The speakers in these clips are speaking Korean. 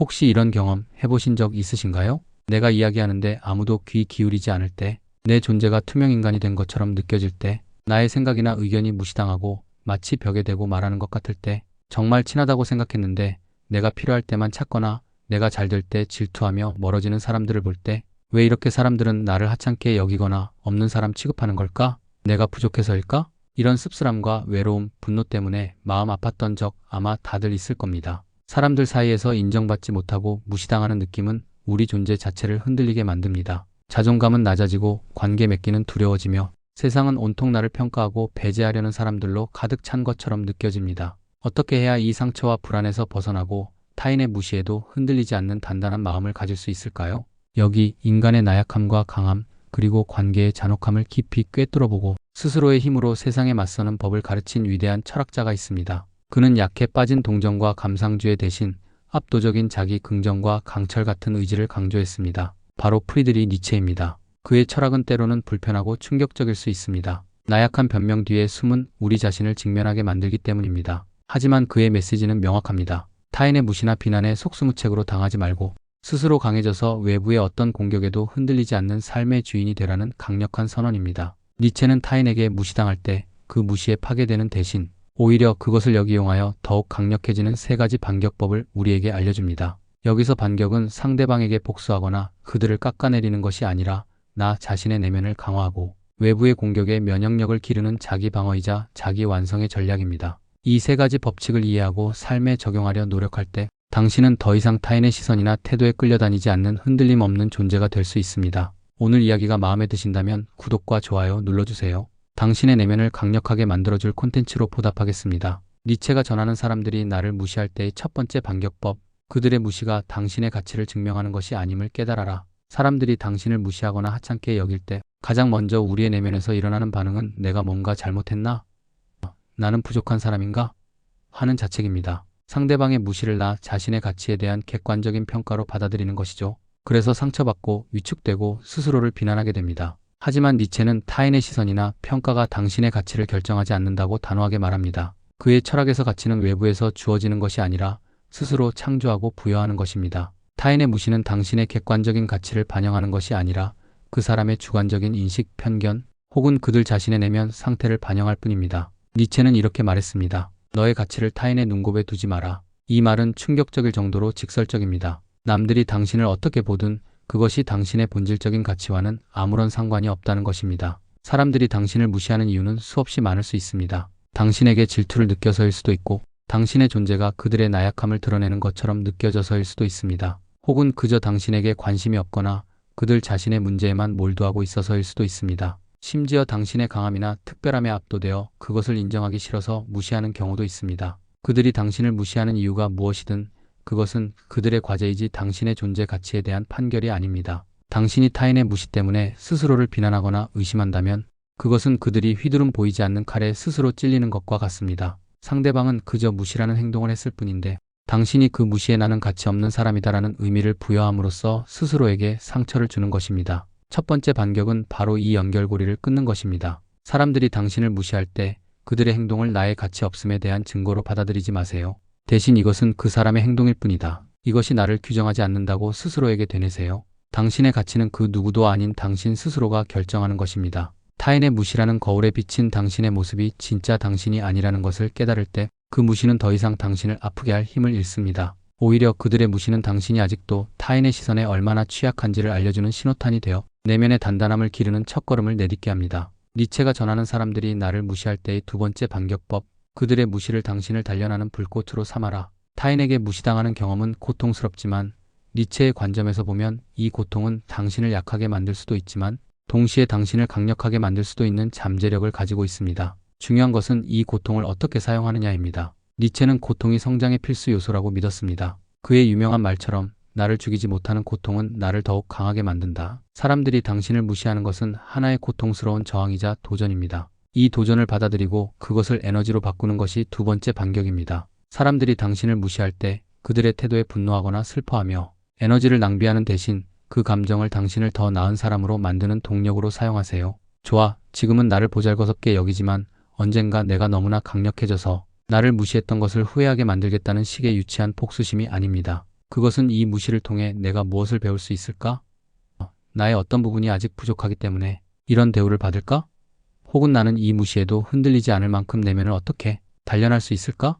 혹시 이런 경험 해보신 적 있으신가요? 내가 이야기하는데 아무도 귀 기울이지 않을 때, 내 존재가 투명 인간이 된 것처럼 느껴질 때, 나의 생각이나 의견이 무시당하고 마치 벽에 대고 말하는 것 같을 때, 정말 친하다고 생각했는데 내가 필요할 때만 찾거나 내가 잘 될 때 질투하며 멀어지는 사람들을 볼 때, 왜 이렇게 사람들은 나를 하찮게 여기거나 없는 사람 취급하는 걸까? 내가 부족해서일까? 이런 씁쓸함과 외로움, 분노 때문에 마음 아팠던 적 아마 다들 있을 겁니다. 사람들 사이에서 인정받지 못하고 무시당하는 느낌은 우리 존재 자체를 흔들리게 만듭니다. 자존감은 낮아지고 관계 맺기는 두려워지며 세상은 온통 나를 평가하고 배제하려는 사람들로 가득 찬 것처럼 느껴집니다. 어떻게 해야 이 상처와 불안에서 벗어나고 타인의 무시에도 흔들리지 않는 단단한 마음을 가질 수 있을까요? 여기 인간의 나약함과 강함, 그리고 관계의 잔혹함을 깊이 꿰뚫어보고 스스로의 힘으로 세상에 맞서는 법을 가르친 위대한 철학자가 있습니다. 그는 약해 빠진 동정과 감상주의 대신 압도적인 자기 긍정과 강철 같은 의지를 강조했습니다. 바로 프리드리 니체입니다. 그의 철학은 때로는 불편하고 충격적일 수 있습니다. 나약한 변명 뒤에 숨은 우리 자신을 직면하게 만들기 때문입니다. 하지만 그의 메시지는 명확합니다. 타인의 무시나 비난에 속수무책으로 당하지 말고 스스로 강해져서 외부의 어떤 공격에도 흔들리지 않는 삶의 주인이 되라는 강력한 선언입니다. 니체는 타인에게 무시당할 때 그 무시에 파괴되는 대신 오히려 그것을 역이용하여 더욱 강력해지는 세 가지 반격법을 우리에게 알려줍니다. 여기서 반격은 상대방에게 복수하거나 그들을 깎아내리는 것이 아니라 나 자신의 내면을 강화하고 외부의 공격에 면역력을 기르는 자기 방어이자 자기 완성의 전략입니다. 이 세 가지 법칙을 이해하고 삶에 적용하려 노력할 때 당신은 더 이상 타인의 시선이나 태도에 끌려다니지 않는 흔들림 없는 존재가 될 수 있습니다. 오늘 이야기가 마음에 드신다면 구독과 좋아요 눌러주세요. 당신의 내면을 강력하게 만들어줄 콘텐츠로 보답하겠습니다. 니체가 전하는 사람들이 나를 무시할 때의 첫 번째 반격법, 그들의 무시가 당신의 가치를 증명하는 것이 아님을 깨달아라. 사람들이 당신을 무시하거나 하찮게 여길 때 가장 먼저 우리의 내면에서 일어나는 반응은 내가 뭔가 잘못했나? 나는 부족한 사람인가? 하는 자책입니다. 상대방의 무시를 나 자신의 가치에 대한 객관적인 평가로 받아들이는 것이죠. 그래서 상처받고 위축되고 스스로를 비난하게 됩니다. 하지만 니체는 타인의 시선이나 평가가 당신의 가치를 결정하지 않는다고 단호하게 말합니다. 그의 철학에서 가치는 외부에서 주어지는 것이 아니라 스스로 창조하고 부여하는 것입니다. 타인의 무시는 당신의 객관적인 가치를 반영하는 것이 아니라 그 사람의 주관적인 인식, 편견 혹은 그들 자신의 내면 상태를 반영할 뿐입니다. 니체는 이렇게 말했습니다. 너의 가치를 타인의 눈곱에 두지 마라. 이 말은 충격적일 정도로 직설적입니다. 남들이 당신을 어떻게 보든 그것이 당신의 본질적인 가치와는 아무런 상관이 없다는 것입니다. 사람들이 당신을 무시하는 이유는 수없이 많을 수 있습니다. 당신에게 질투를 느껴서일 수도 있고 당신의 존재가 그들의 나약함을 드러내는 것처럼 느껴져서일 수도 있습니다. 혹은 그저 당신에게 관심이 없거나 그들 자신의 문제에만 몰두하고 있어서일 수도 있습니다. 심지어 당신의 강함이나 특별함에 압도되어 그것을 인정하기 싫어서 무시하는 경우도 있습니다. 그들이 당신을 무시하는 이유가 무엇이든 그것은 그들의 과제이지 당신의 존재 가치에 대한 판결이 아닙니다. 당신이 타인의 무시 때문에 스스로를 비난하거나 의심한다면 그것은 그들이 휘두름 보이지 않는 칼에 스스로 찔리는 것과 같습니다. 상대방은 그저 무시라는 행동을 했을 뿐인데 당신이 그 무시에 나는 가치 없는 사람이다라는 의미를 부여함으로써 스스로에게 상처를 주는 것입니다. 첫 번째 반격은 바로 이 연결고리를 끊는 것입니다. 사람들이 당신을 무시할 때 그들의 행동을 나의 가치 없음에 대한 증거로 받아들이지 마세요. 대신 이것은 그 사람의 행동일 뿐이다. 이것이 나를 규정하지 않는다고 스스로에게 되뇌세요. 당신의 가치는 그 누구도 아닌 당신 스스로가 결정하는 것입니다. 타인의 무시라는 거울에 비친 당신의 모습이 진짜 당신이 아니라는 것을 깨달을 때 그 무시는 더 이상 당신을 아프게 할 힘을 잃습니다. 오히려 그들의 무시는 당신이 아직도 타인의 시선에 얼마나 취약한지를 알려주는 신호탄이 되어 내면의 단단함을 기르는 첫걸음을 내딛게 합니다. 니체가 전하는 사람들이 나를 무시할 때의 두 번째 반격법, 그들의 무시를 당신을 단련하는 불꽃으로 삼아라. 타인에게 무시당하는 경험은 고통스럽지만 니체의 관점에서 보면 이 고통은 당신을 약하게 만들 수도 있지만 동시에 당신을 강력하게 만들 수도 있는 잠재력을 가지고 있습니다. 중요한 것은 이 고통을 어떻게 사용하느냐입니다. 니체는 고통이 성장의 필수 요소라고 믿었습니다. 그의 유명한 말처럼 나를 죽이지 못하는 고통은 나를 더욱 강하게 만든다. 사람들이 당신을 무시하는 것은 하나의 고통스러운 저항이자 도전입니다. 이 도전을 받아들이고 그것을 에너지로 바꾸는 것이 두 번째 반격입니다. 사람들이 당신을 무시할 때 그들의 태도에 분노하거나 슬퍼하며 에너지를 낭비하는 대신 그 감정을 당신을 더 나은 사람으로 만드는 동력으로 사용하세요. 좋아, 지금은 나를 보잘것없게 여기지만 언젠가 내가 너무나 강력해져서 나를 무시했던 것을 후회하게 만들겠다는 식의 유치한 복수심이 아닙니다. 그것은 이 무시를 통해 내가 무엇을 배울 수 있을까? 나의 어떤 부분이 아직 부족하기 때문에 이런 대우를 받을까? 혹은 나는 이 무시에도 흔들리지 않을 만큼 내면을 어떻게 단련할 수 있을까?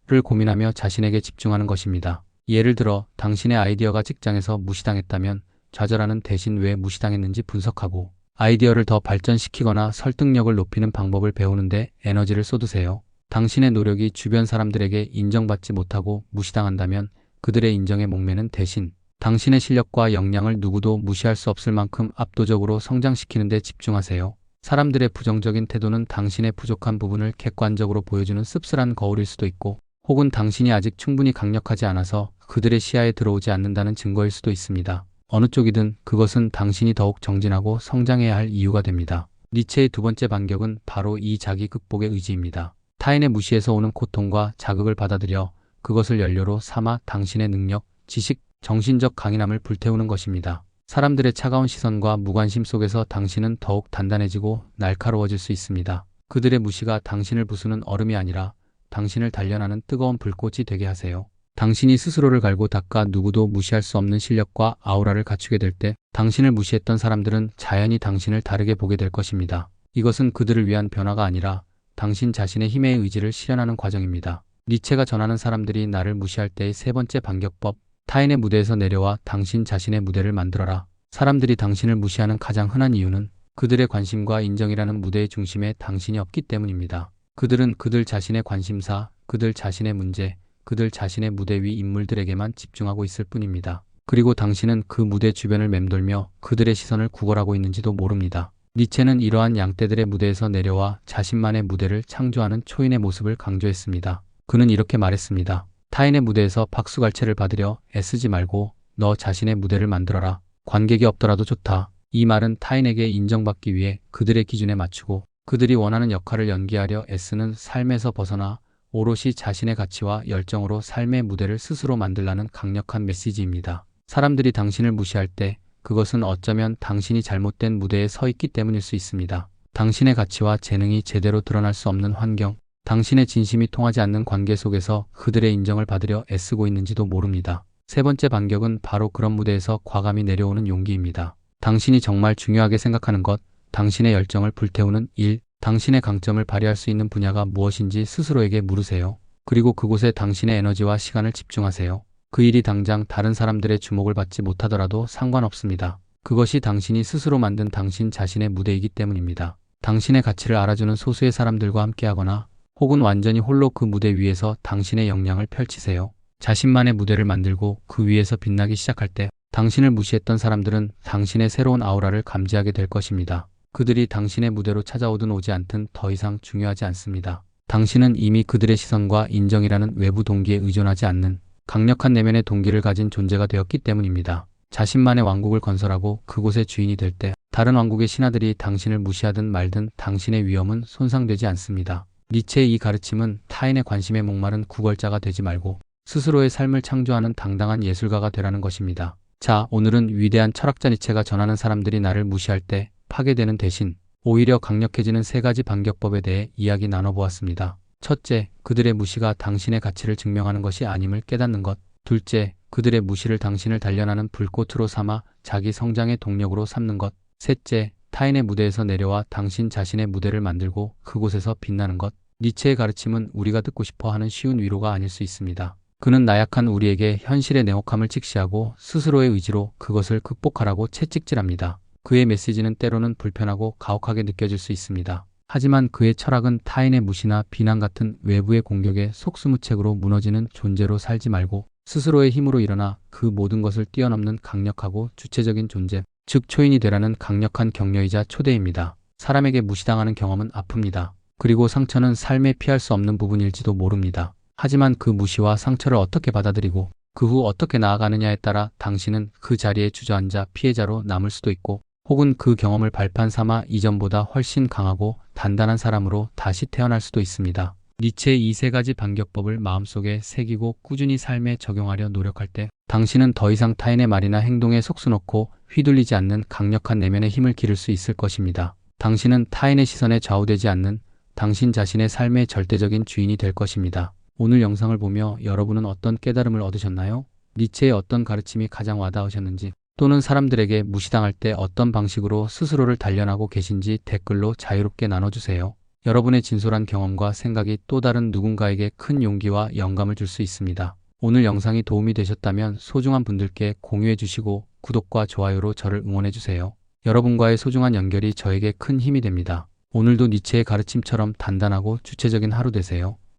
를 고민하며 자신에게 집중하는 것입니다. 예를 들어 당신의 아이디어가 직장에서 무시당했다면 좌절하는 대신 왜 무시당했는지 분석하고 아이디어를 더 발전시키거나 설득력을 높이는 방법을 배우는데 에너지를 쏟으세요. 당신의 노력이 주변 사람들에게 인정받지 못하고 무시당한다면 그들의 인정에 목매는 대신 당신의 실력과 역량을 누구도 무시할 수 없을 만큼 압도적으로 성장시키는 데 집중하세요. 사람들의 부정적인 태도는 당신의 부족한 부분을 객관적으로 보여주는 씁쓸한 거울일 수도 있고 혹은 당신이 아직 충분히 강력하지 않아서 그들의 시야에 들어오지 않는다는 증거일 수도 있습니다. 어느 쪽이든 그것은 당신이 더욱 정진하고 성장해야 할 이유가 됩니다. 니체의 두 번째 반격은 바로 이 자기 극복의 의지입니다. 타인의 무시에서 오는 고통과 자극을 받아들여 그것을 연료로 삼아 당신의 능력, 지식, 정신적 강인함을 불태우는 것입니다. 사람들의 차가운 시선과 무관심 속에서 당신은 더욱 단단해지고 날카로워질 수 있습니다. 그들의 무시가 당신을 부수는 얼음이 아니라 당신을 단련하는 뜨거운 불꽃이 되게 하세요. 당신이 스스로를 갈고 닦아 누구도 무시할 수 없는 실력과 아우라를 갖추게 될 때 당신을 무시했던 사람들은 자연히 당신을 다르게 보게 될 것입니다. 이것은 그들을 위한 변화가 아니라 당신 자신의 힘의 의지를 실현하는 과정입니다. 니체가 전하는 사람들이 나를 무시할 때의 세 번째 반격법, 타인의 무대에서 내려와 당신 자신의 무대를 만들어라. 사람들이 당신을 무시하는 가장 흔한 이유는 그들의 관심과 인정이라는 무대의 중심에 당신이 없기 때문입니다. 그들은 그들 자신의 관심사, 그들 자신의 문제, 그들 자신의 무대 위 인물들에게만 집중하고 있을 뿐입니다. 그리고 당신은 그 무대 주변을 맴돌며 그들의 시선을 구걸하고 있는지도 모릅니다. 니체는 이러한 양떼들의 무대에서 내려와 자신만의 무대를 창조하는 초인의 모습을 강조했습니다. 그는 이렇게 말했습니다. 타인의 무대에서 박수갈채를 받으려 애쓰지 말고 너 자신의 무대를 만들어라. 관객이 없더라도 좋다. 이 말은 타인에게 인정받기 위해 그들의 기준에 맞추고 그들이 원하는 역할을 연기하려 애쓰는 삶에서 벗어나 오롯이 자신의 가치와 열정으로 삶의 무대를 스스로 만들라는 강력한 메시지입니다. 사람들이 당신을 무시할 때 그것은 어쩌면 당신이 잘못된 무대에 서 있기 때문일 수 있습니다. 당신의 가치와 재능이 제대로 드러날 수 없는 환경, 당신의 진심이 통하지 않는 관계 속에서 그들의 인정을 받으려 애쓰고 있는지도 모릅니다. 세 번째 반격은 바로 그런 무대에서 과감히 내려오는 용기입니다. 당신이 정말 중요하게 생각하는 것, 당신의 열정을 불태우는 일, 당신의 강점을 발휘할 수 있는 분야가 무엇인지 스스로에게 물으세요. 그리고 그곳에 당신의 에너지와 시간을 집중하세요. 그 일이 당장 다른 사람들의 주목을 받지 못하더라도 상관없습니다. 그것이 당신이 스스로 만든 당신 자신의 무대이기 때문입니다. 당신의 가치를 알아주는 소수의 사람들과 함께하거나 혹은 완전히 홀로 그 무대 위에서 당신의 역량을 펼치세요. 자신만의 무대를 만들고 그 위에서 빛나기 시작할 때 당신을 무시했던 사람들은 당신의 새로운 아우라를 감지하게 될 것입니다. 그들이 당신의 무대로 찾아오든 오지 않든 더 이상 중요하지 않습니다. 당신은 이미 그들의 시선과 인정이라는 외부 동기에 의존하지 않는 강력한 내면의 동기를 가진 존재가 되었기 때문입니다. 자신만의 왕국을 건설하고 그곳의 주인이 될 때 다른 왕국의 신하들이 당신을 무시하든 말든 당신의 위엄은 손상되지 않습니다. 니체의 이 가르침은 타인의 관심에 목마른 구걸자가 되지 말고 스스로의 삶을 창조하는 당당한 예술가가 되라는 것입니다. 자, 오늘은 위대한 철학자 니체가 전하는 사람들이 나를 무시할 때 파괴되는 대신 오히려 강력해지는 세 가지 반격법에 대해 이야기 나눠보았습니다. 첫째, 그들의 무시가 당신의 가치를 증명하는 것이 아님을 깨닫는 것. 둘째, 그들의 무시를 당신을 단련하는 불꽃으로 삼아 자기 성장의 동력으로 삼는 것. 셋째, 타인의 무대에서 내려와 당신 자신의 무대를 만들고 그곳에서 빛나는 것. 니체의 가르침은 우리가 듣고 싶어 하는 쉬운 위로가 아닐 수 있습니다. 그는 나약한 우리에게 현실의 냉혹함을 직시하고 스스로의 의지로 그것을 극복하라고 채찍질합니다. 그의 메시지는 때로는 불편하고 가혹하게 느껴질 수 있습니다. 하지만 그의 철학은 타인의 무시나 비난 같은 외부의 공격에 속수무책으로 무너지는 존재로 살지 말고 스스로의 힘으로 일어나 그 모든 것을 뛰어넘는 강력하고 주체적인 존재, 즉 초인이 되라는 강력한 격려이자 초대입니다. 사람에게 무시당하는 경험은 아픕니다. 그리고 상처는 삶에 피할 수 없는 부분일지도 모릅니다. 하지만 그 무시와 상처를 어떻게 받아들이고 그 후 어떻게 나아가느냐에 따라 당신은 그 자리에 주저앉아 피해자로 남을 수도 있고 혹은 그 경험을 발판 삼아 이전보다 훨씬 강하고 단단한 사람으로 다시 태어날 수도 있습니다. 니체의 이 세 가지 반격법을 마음속에 새기고 꾸준히 삶에 적용하려 노력할 때 당신은 더 이상 타인의 말이나 행동에 속수놓고 휘둘리지 않는 강력한 내면의 힘을 기를 수 있을 것입니다. 당신은 타인의 시선에 좌우되지 않는 당신 자신의 삶의 절대적인 주인이 될 것입니다. 오늘 영상을 보며 여러분은 어떤 깨달음을 얻으셨나요? 니체의 어떤 가르침이 가장 와닿으셨는지, 또는 사람들에게 무시당할 때 어떤 방식으로 스스로를 단련하고 계신지 댓글로 자유롭게 나눠주세요. 여러분의 진솔한 경험과 생각이 또 다른 누군가에게 큰 용기와 영감을 줄 수 있습니다. 오늘 영상이 도움이 되셨다면 소중한 분들께 공유해 주시고 구독과 좋아요로 저를 응원해 주세요. 여러분과의 소중한 연결이 저에게 큰 힘이 됩니다. 오늘도 니체의 가르침처럼 단단하고 주체적인 하루 되세요.